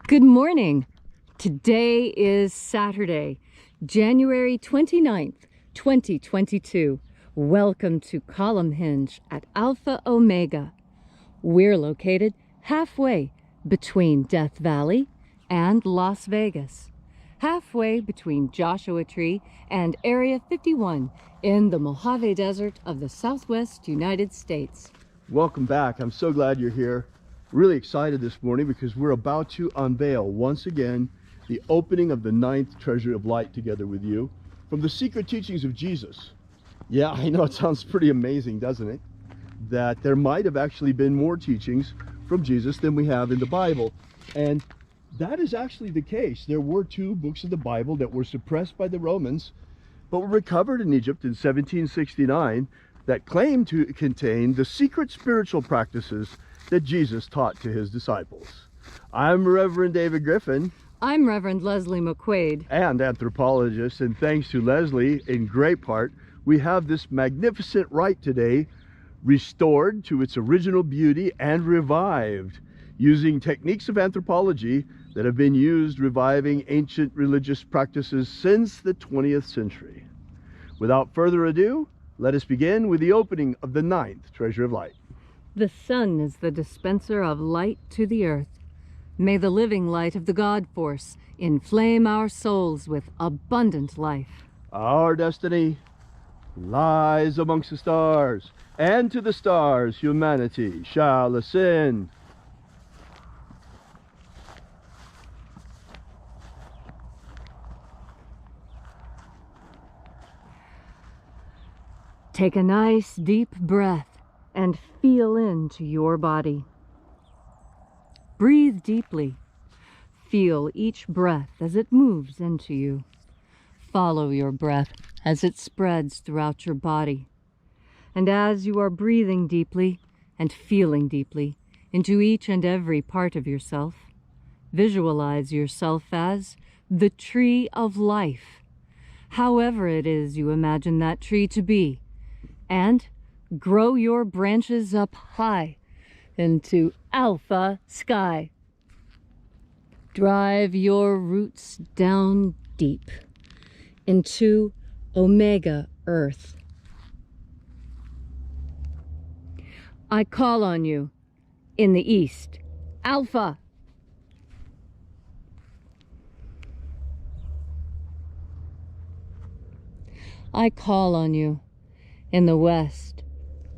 Good morning. Today is Saturday, January 29th, 2022. Welcome to Columnhenge at Alpha Ωmega. We're located halfway between Death Valley and Las Vegas, halfway between Joshua Tree and Area 51 in the Mojave Desert of the Southwest United States. Welcome back. I'm so glad you're here. Really excited this morning because we're about to unveil once again the opening of the 9th Treasury of Light together with you from the secret teachings of Jesus. Yeah, I know it sounds pretty amazing, doesn't it? That there might have actually been more teachings from Jesus than we have in the Bible. And that is actually the case. There were 2 books of the Bible that were suppressed by the Romans, but were recovered in Egypt in 1769 that claimed to contain the secret spiritual practices that Jesus taught to his disciples. I'm Reverend David Griffin. I'm Reverend Leslie McQuade. And anthropologist, and thanks to Leslie, in great part, we have this magnificent rite today restored to its original beauty and revived using techniques of anthropology that have been used reviving ancient religious practices since the 20th century. Without further ado, let us begin with the opening of the 9th Treasury of Light. The sun is the dispenser of light to the earth. May the living light of the God Force inflame our souls with abundant life. Our destiny lies amongst the stars, and to the stars humanity shall ascend. Take a nice deep breath and feel into your body. Breathe deeply. Feel each breath as it moves into you. Follow your breath as it spreads throughout your body. And as you are breathing deeply and feeling deeply into each and every part of yourself, visualize yourself as the tree of life, however it is you imagine that tree to be, and grow your branches up high into alpha sky. Drive your roots down deep into omega earth. I call on you in the east, Alpha. I call on you in the west,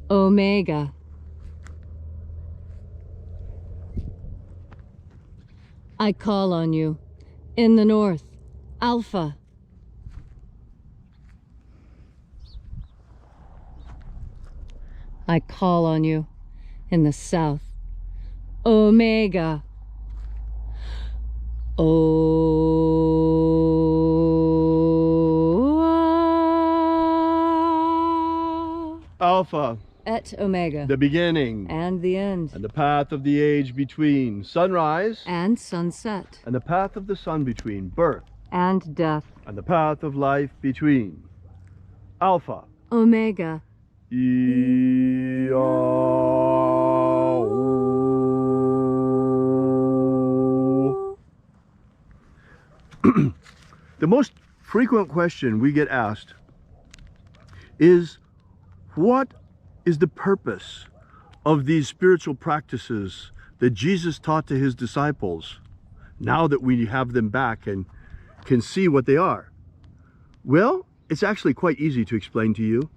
Omega. I call on you in the north, Alpha. I call on you in the south, Omega. Alpha Et Omega. the beginning And the end. and the path of the age between sunrise And sunset. and the path of the sun between birth And death. and the path of life between. Alpha Omega. The most frequent question we get asked is, what is the purpose of these spiritual practices that Jesus taught to his disciples now that we have them back and can see what they are? Well, it's actually quite easy to explain to you.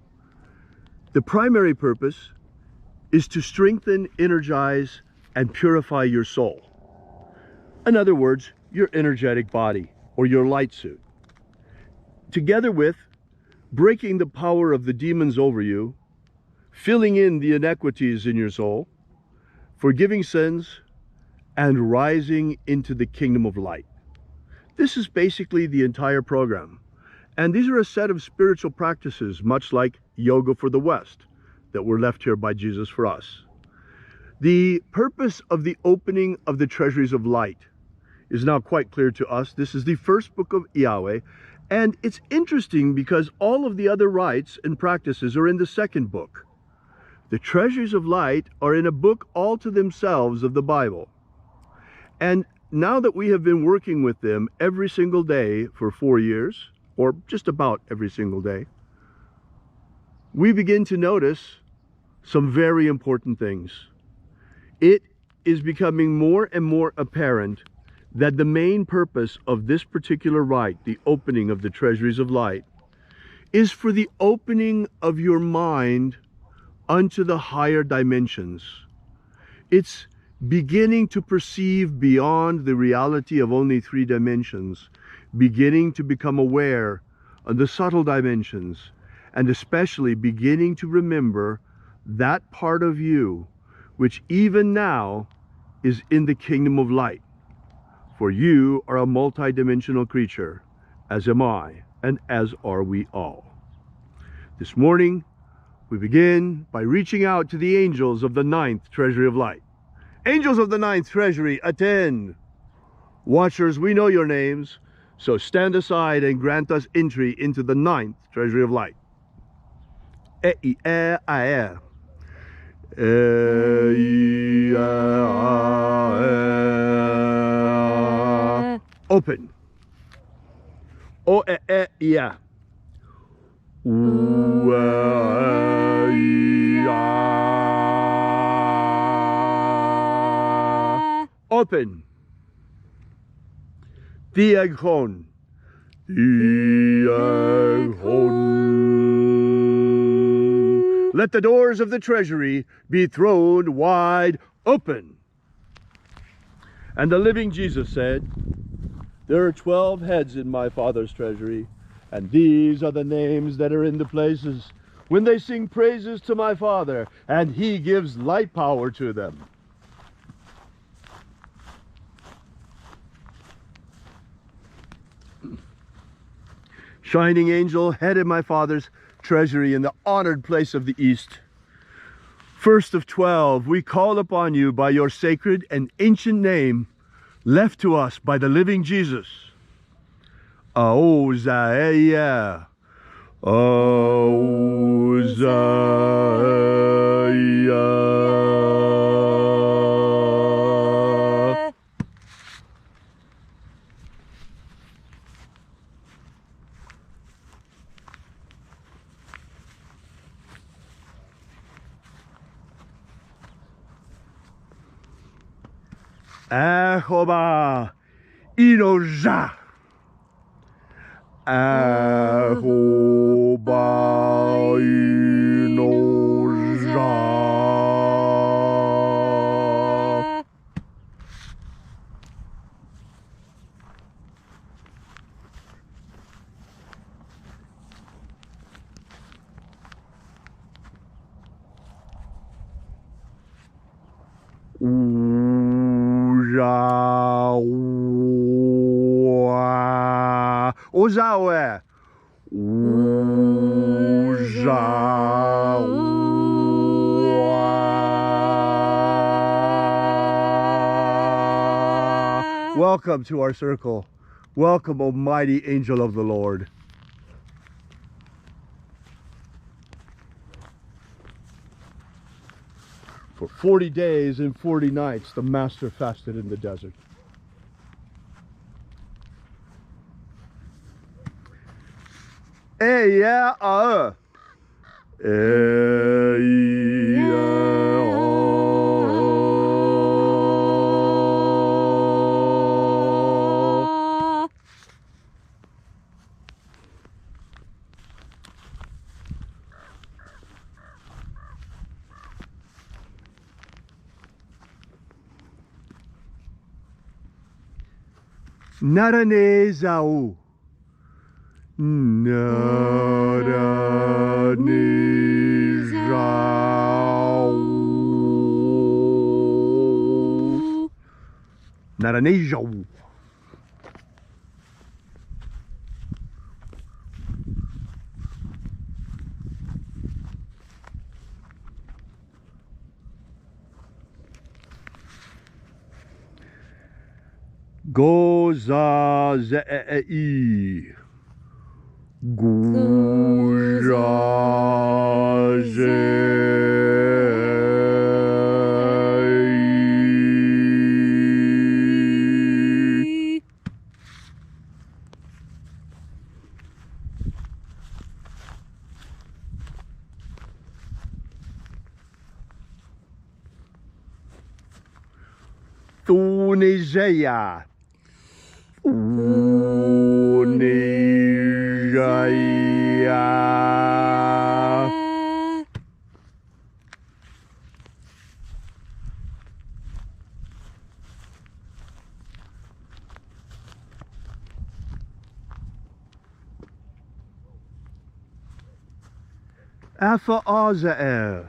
The primary purpose is to strengthen, energize, and purify your soul. In other words, your energetic body or your light suit. Together with breaking the power of the demons over you, filling in the inequities in your soul, forgiving sins, and rising into the kingdom of light. This is basically the entire program. And these are a set of spiritual practices, much like yoga for the West, that were left here by Jesus for us. The purpose of the opening of the Treasuries of Light is now quite clear to us. This is the first book of Yahweh, and it's interesting because all of the other rites and practices are in the second book. The Treasuries of Light are in a book all to themselves of the Bible. And now that we have been working with them every single day for 4 years, or just about every single day, we begin to notice some very important things. It is becoming more and more apparent that the main purpose of this particular rite, the opening of the Treasuries of Light, is for the opening of your mind unto the higher dimensions. It's beginning to perceive beyond the reality of only 3 dimensions, beginning to become aware of the subtle dimensions, and especially beginning to remember that part of you which even now is in the kingdom of light. For you are a multidimensional creature, as am I, and as are we all. This morning, we begin by reaching out to the angels of the 9th Treasury of Light. Angels of the 9th Treasury, attend! Watchers, we know your names, so stand aside and grant us entry into the 9th Treasury of Light. Open. Open. Diagon. Let the doors of the treasury be thrown wide open. And the living Jesus said, there are 12 heads in my Father's treasury, and these are the names that are in the places when they sing praises to my Father, and he gives light power to them. Shining angel, head in my Father's treasury in the honored place of the East. First of 12, we call upon you by your sacred and ancient name, left to us by the living Jesus. Aozaya. Aozaya. Ahoba inoja. Ahoba inoja. Ozawe. Welcome to our circle. Welcome, O mighty angel of the Lord. For 40 days and 40 nights, the Master fasted in the desert. Naranezau. Naranezau. Naranezau. Goza zei. Gujaze. Unijaya. Unijaya. Alpha Ωmega.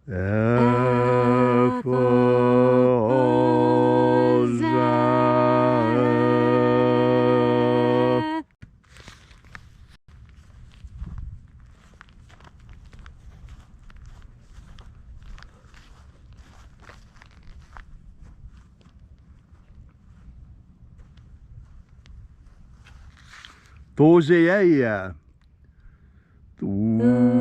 Alpha Ωmega. Tozeia. Tozeia.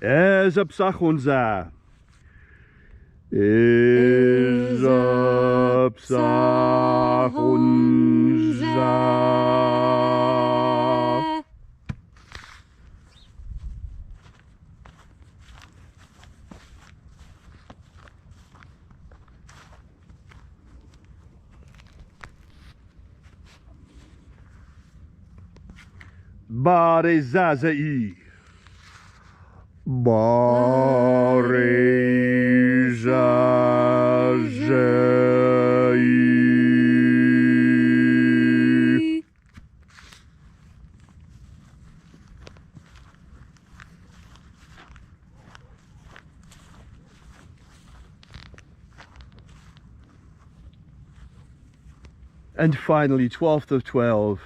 Ezapsachunza. Ezapsachunza. Barezazai. Barezazai. And finally, 12th of 12,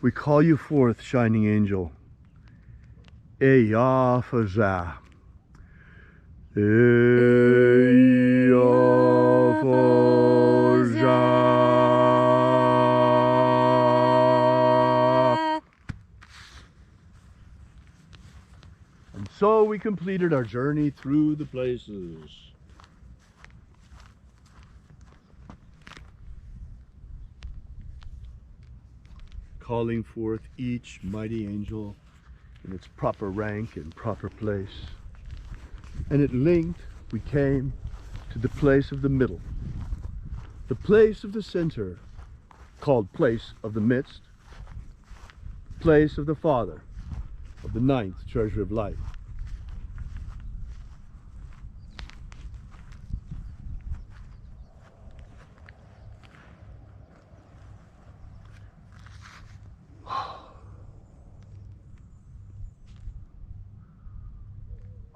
we call you forth, shining angel. Eyafaza. Eyafaza. And so we completed our journey through the places. Calling forth each mighty angel in its proper rank and proper place. And at length we came to the place of the middle, the place of the center, called place of the midst, place of the Father of the 9th Treasury of Light.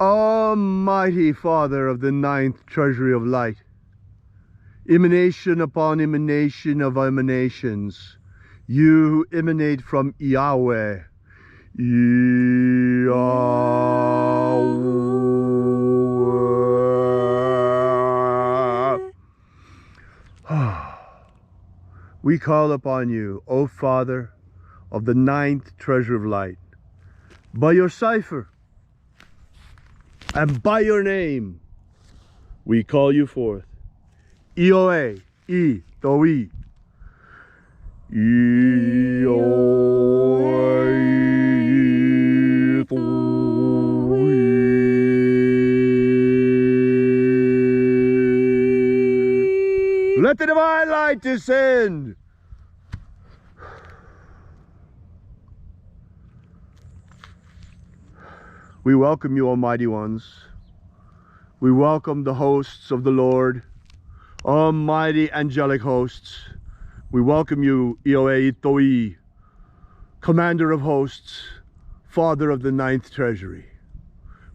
Almighty Father of the 9th Treasury of Light, emanation upon emanation of emanations, you emanate from Yahweh. Yahweh. We call upon you, O Father of the 9th Treasury of Light, by your cipher and by your name, we call you forth. Ioe, I, Toi. Ioe, Toi. Let the divine light descend. We welcome you, Almighty Ones. We welcome the hosts of the Lord, Almighty angelic hosts. We welcome you, Ioe Toi, Commander of Hosts, Father of the 9th Treasury.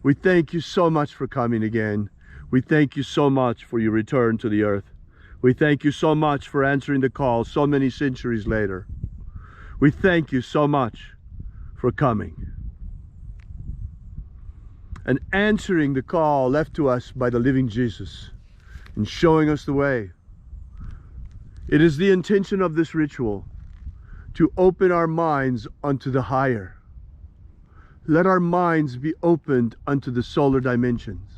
We thank you so much for coming again. We thank you so much for your return to the earth. We thank you so much for answering the call so many centuries later. We thank you so much for coming and answering the call left to us by the living Jesus and showing us the way. It is the intention of this ritual to open our minds unto the higher, let our minds be opened unto the solar dimensions.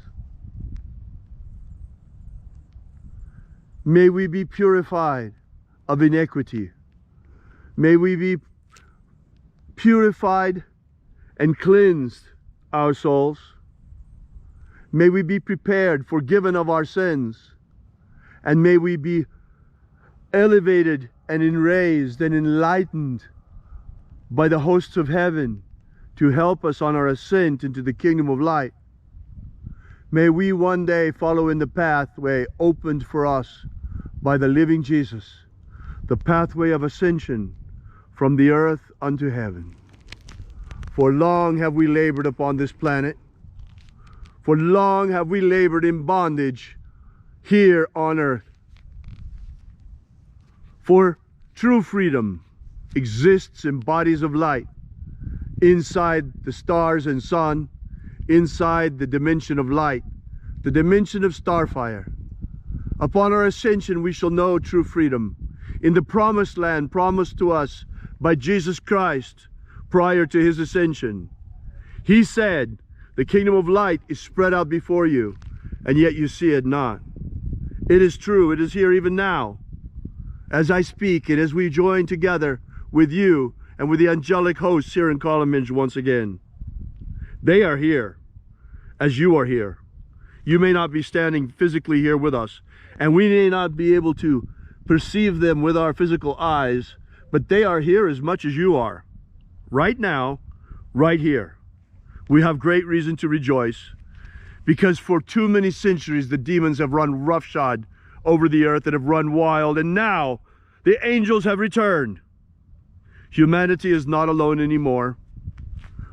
May we be purified of iniquity. May we be purified and cleansed, our souls. May we be prepared, forgiven of our sins. And may we be elevated and enraised and enlightened by the hosts of heaven to help us on our ascent into the kingdom of light. May we one day follow in the pathway opened for us by the living Jesus, the pathway of ascension from the earth unto heaven. For long have we labored upon this planet. For long have we labored in bondage here on earth. For true freedom exists in bodies of light, inside the stars and sun, inside the dimension of light, the dimension of starfire. Upon our ascension we shall know true freedom in the promised land promised to us by Jesus Christ prior to his ascension. He said, the kingdom of light is spread out before you, and yet you see it not. It is true, it is here even now. As I speak and as we join together with you and with the angelic hosts here in Columnhenge once again. They are here as you are here. You may not be standing physically here with us, and we may not be able to perceive them with our physical eyes, but they are here as much as you are. Right now, right here. We have great reason to rejoice, because for too many centuries the demons have run roughshod over the earth and have run wild, and now the angels have returned. Humanity is not alone anymore.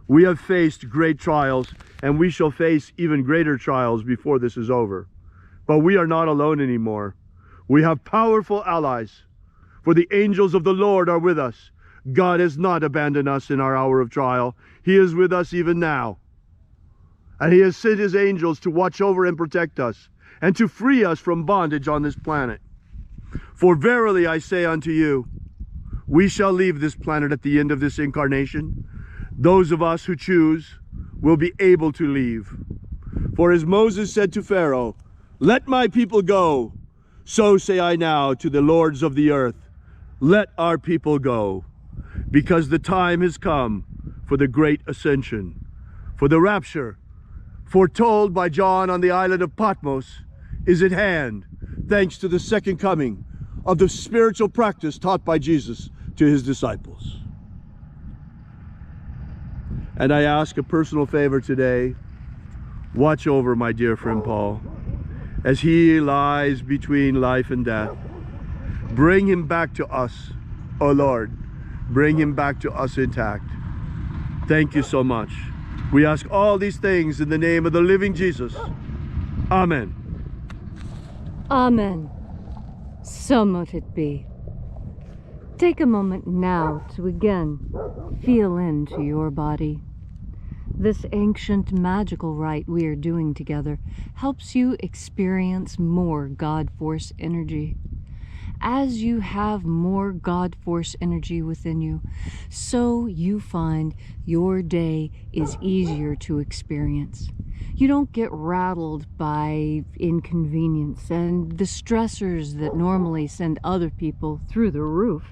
We have faced great trials, and we shall face even greater trials before this is over. But we are not alone anymore. We have powerful allies, for the angels of the Lord are with us. God has not abandoned us in our hour of trial. He is with us even now. And he has sent his angels to watch over and protect us, and to free us from bondage on this planet. For verily I say unto you, we shall leave this planet at the end of this incarnation. Those of us who choose will be able to leave. For as Moses said to Pharaoh, let my people go, so say I now to the lords of the earth, let our people go, because the time has come for the great ascension. For the rapture, foretold by John on the island of Patmos, is at hand, thanks to the second coming of the spiritual practice taught by Jesus to his disciples. And I ask a personal favor today. Watch over my dear friend Paul as he lies between life and death. Bring him back to us, O Lord. Bring him back to us intact. Thank you so much. We ask all these things in the name of the living Jesus. Amen. Amen. So mote it be. Take a moment now to again feel into your body. This ancient magical rite we are doing together helps you experience more God Force energy. As you have more God Force energy within you, so you find your day is easier to experience. You don't get rattled by inconvenience, and the stressors that normally send other people through the roof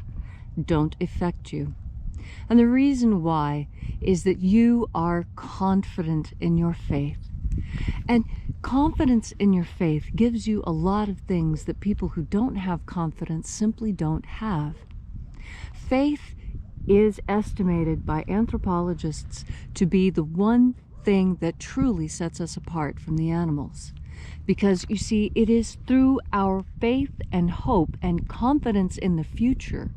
don't affect you. And the reason why is that you are confident in your faith. And confidence in your faith gives you a lot of things that people who don't have confidence simply don't have. Faith is estimated by anthropologists to be the one thing that truly sets us apart from the animals. Because you see, it is through our faith and hope and confidence in the future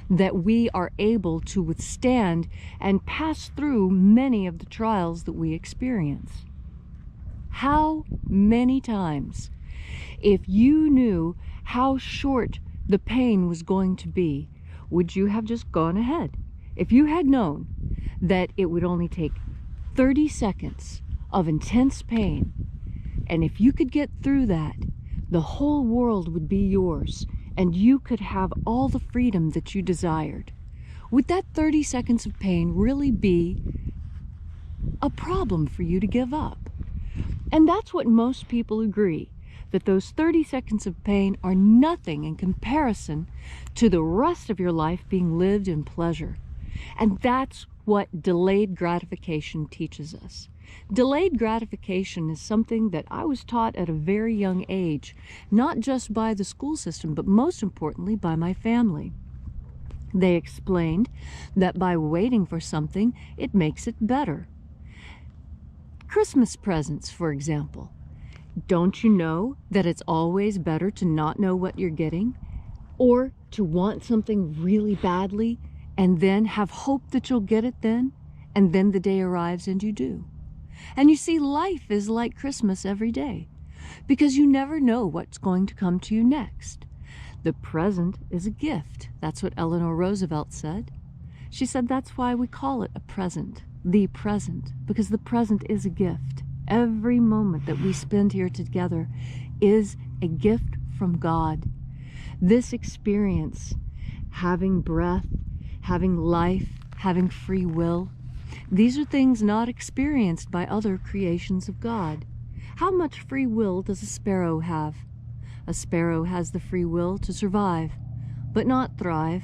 that we are able to withstand and pass through many of the trials that we experience. How many times, if you knew how short the pain was going to be, would you have just gone ahead? If you had known that it would only take 30 seconds of intense pain, and if you could get through that, the whole world would be yours, and you could have all the freedom that you desired. Would that 30 seconds of pain really be a problem for you to give up. And that's what most people agree, that those 30 seconds of pain are nothing in comparison to the rest of your life being lived in pleasure. And that's what delayed gratification teaches us. Delayed gratification is something that I was taught at a very young age, not just by the school system, but most importantly by my family. They explained that by waiting for something, it makes it better. Christmas presents, for example. Don't you know that it's always better to not know what you're getting, or to want something really badly and then have hope that you'll get it then, and then the day arrives and you do? And you see, life is like Christmas every day, because you never know what's going to come to you next. The present is a gift. That's what Eleanor Roosevelt said. She said that's why we call it a present, the present, because the present is a gift. Every moment that we spend here together is a gift from God. This experience, having breath, having life, having free will, these are things not experienced by other creations of God. How much free will does a sparrow have? A sparrow has the free will to survive, but not thrive.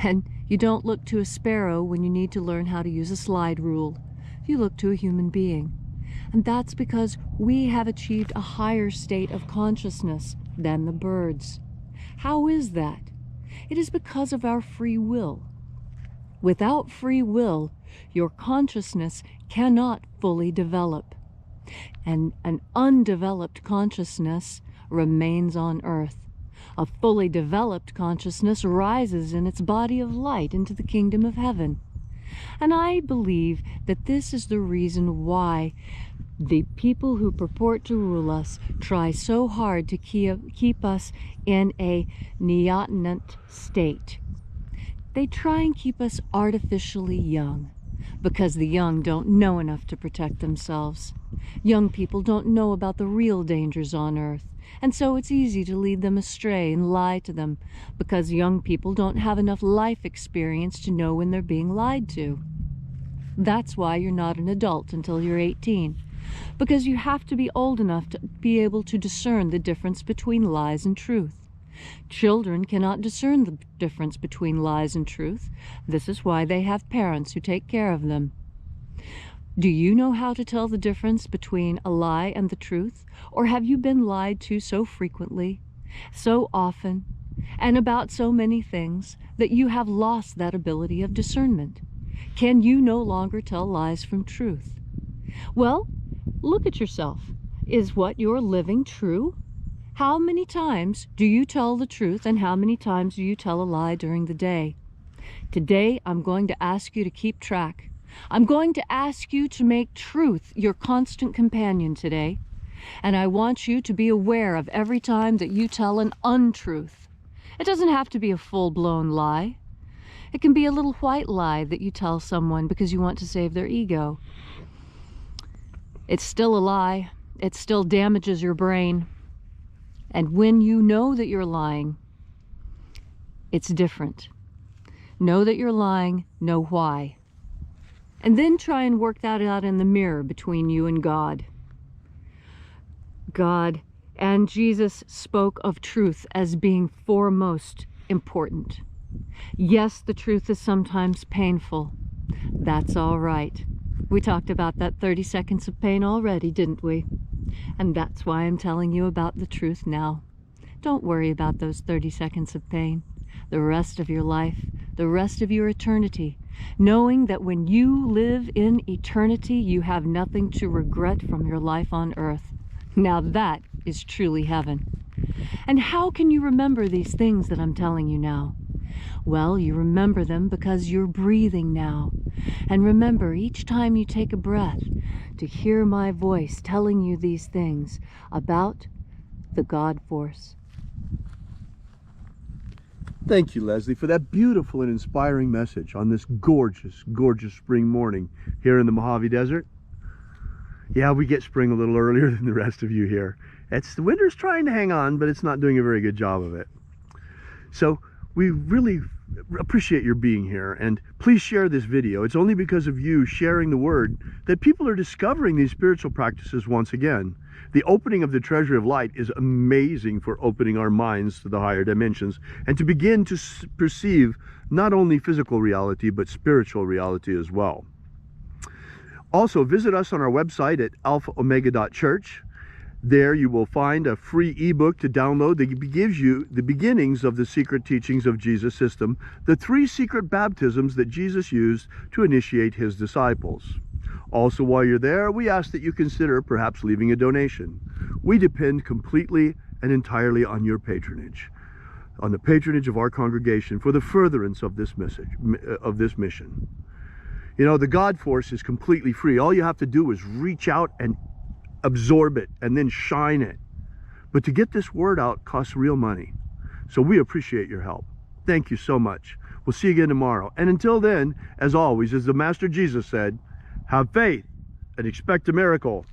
And you don't look to a sparrow when you need to learn how to use a slide rule. You look to a human being. And that's because we have achieved a higher state of consciousness than the birds. How is that? It is because of our free will. Without free will, your consciousness cannot fully develop. And an undeveloped consciousness remains on earth. A fully developed consciousness rises in its body of light into the kingdom of heaven. And I believe that this is the reason why the people who purport to rule us try so hard to keep us in a neotenant state. They try and keep us artificially young, because the young don't know enough to protect themselves. Young people don't know about the real dangers on earth, and so it's easy to lead them astray and lie to them, because young people don't have enough life experience to know when they're being lied to. That's why you're not an adult until you're 18, because you have to be old enough to be able to discern the difference between lies and truth. Children cannot discern the difference between lies and truth. This is why they have parents who take care of them. Do you know how to tell the difference between a lie and the truth? Or have you been lied to so frequently, so often, and about so many things that you have lost that ability of discernment? Can you no longer tell lies from truth? Well, look at yourself. Is what you're living true? How many times do you tell the truth, and how many times do you tell a lie during the day? Today, I'm going to ask you to keep track. I'm going to ask you to make truth your constant companion today. And I want you to be aware of every time that you tell an untruth. It doesn't have to be a full-blown lie. It can be a little white lie that you tell someone because you want to save their ego. It's still a lie. It still damages your brain. And when you know that you're lying, it's different. Know that you're lying, know why. And then try and work that out in the mirror between you and God. God and Jesus spoke of truth as being foremost important. Yes, the truth is sometimes painful. That's all right. We talked about that 30 seconds of pain already, didn't we? And that's why I'm telling you about the truth now. Don't worry about those 30 seconds of pain. The rest of your life, the rest of your eternity, knowing that when you live in eternity, you have nothing to regret from your life on earth. Now that is truly heaven. And how can you remember these things that I'm telling you now? Well, you remember them because you're breathing now. And remember, each time you take a breath, to hear my voice telling you these things about the God force. Thank you, Leslie, for that beautiful and inspiring message on this gorgeous, gorgeous spring morning here in the Mojave Desert. Yeah, we get spring a little earlier than the rest of you here. The winter's trying to hang on, but it's not doing a very good job of it. So we really appreciate your being here, and please share this video. It's only because of you sharing the word that people are discovering these spiritual practices once again. The opening of the Treasury of Light is amazing for opening our minds to the higher dimensions and to begin to perceive not only physical reality but spiritual reality as well. Also, visit us on our website at alphaomega.church. There you will find a free ebook to download that gives you the beginnings of the secret teachings of Jesus' system, the 3 secret baptisms that Jesus used to initiate his disciples. Also, while you're there, we ask that you consider perhaps leaving a donation. We depend completely and entirely on your patronage, on the patronage of our congregation for the furtherance of this mission. You know, the God force is completely free. All you have to do is reach out and absorb it and then shine it. But to get this word out costs real money. So we appreciate your help. Thank you so much. We'll see you again tomorrow. And until then, as always, as the Master Jesus said, have faith and expect a miracle.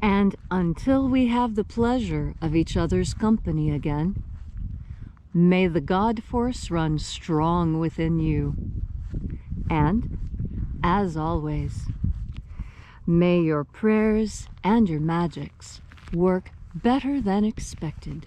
And until we have the pleasure of each other's company again, may the God force run strong within you. And, as always, may your prayers and your magics work better than expected.